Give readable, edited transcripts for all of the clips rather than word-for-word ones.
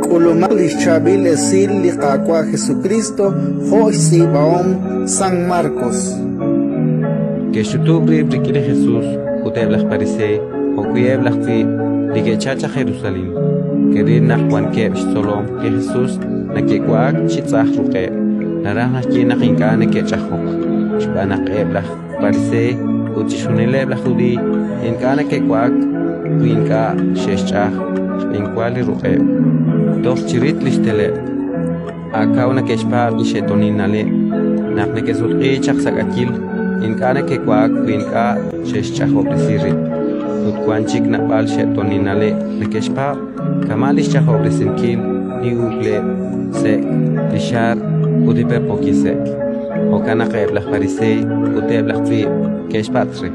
Kulumak lischabil esil liqaqua Jesucristo, Joisi Baom San Marcos. Que Shutubri Brikile Jesús, Juteblas Parise, Okuyeblas Fi, Likechacha Jerusalén, que Rinach Juan Keb Solom, que Jesús, Nakequak Chitzach Ruke, Naranja China Jinkane Kechahok, Shpanak Eblach Parise, Uchishunelebla Judi, Enkane Kequak, Winka Sheshach, Enquali Ruke. Doch chirit lishtele acá una keshpa lishetoninale nakne kesutqi chaqsakakil inkana kekwak winka sheshchahobrisirit utkuanchik napal shetoninale nekeshpa kamalish chahobrisinkil niugle sek lishar udiper pokisek okana qeblaq parisei uteblaq fi keshpatri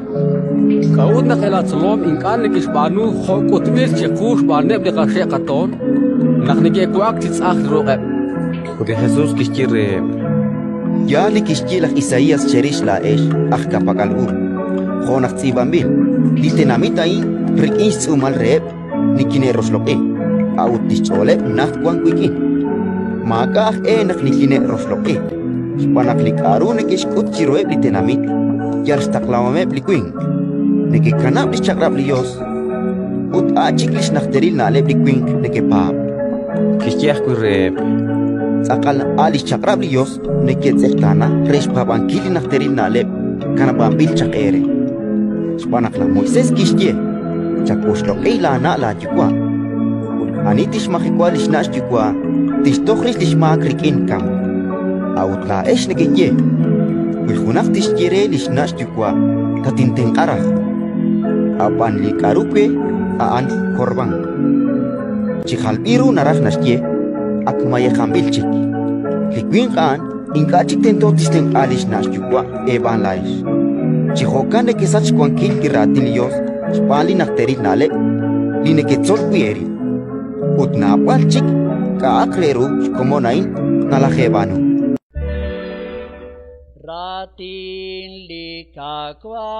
kaudna qelatzlom inkana keshbanu khokutmir chikush barneb liqashe qaton Naknike kuak titzach roqeb. Porque Jesús kishkire ya li kishkilach Isaías cherish la esh ach kapakalgu. Jonach tzibambil. Litenamita in rikinch tzumal reeb nikine rosloqe. Aut tischoleb nacht kwan kwikin. Makach nak nikine rosloqe. Spanak likaru nekish kutchiroeb litenamit. Yar staklamameb likwing. Nekikanab lischakrab liyos. Ut achiklish nachteril naleb likwing nekepam. Kishkiach kureb. Sakal alish chakrablios neketzektana resh pabankili nachteril naleb kanabambil chakere. Spanakla Moisés kishkie chakushlo eila na la jukwa. Anitish makikwa lishnash jukwa tishtokhrish lishmakrik inkam. Autla esh nekeye. Wilhunaf tishkire lishnash jukwa tatinten arach. Apan likarupe aan korban. Chihalbiru naraj nashkie akmaye jambilchik likwin kan inkachik tento tisten alish nashjukwa eban laish chihokan de kesach kwankil kiratilios spali nakteril nale line ketzol pieri utna palchik ka akleru como nain nalajebanu ratin likakwa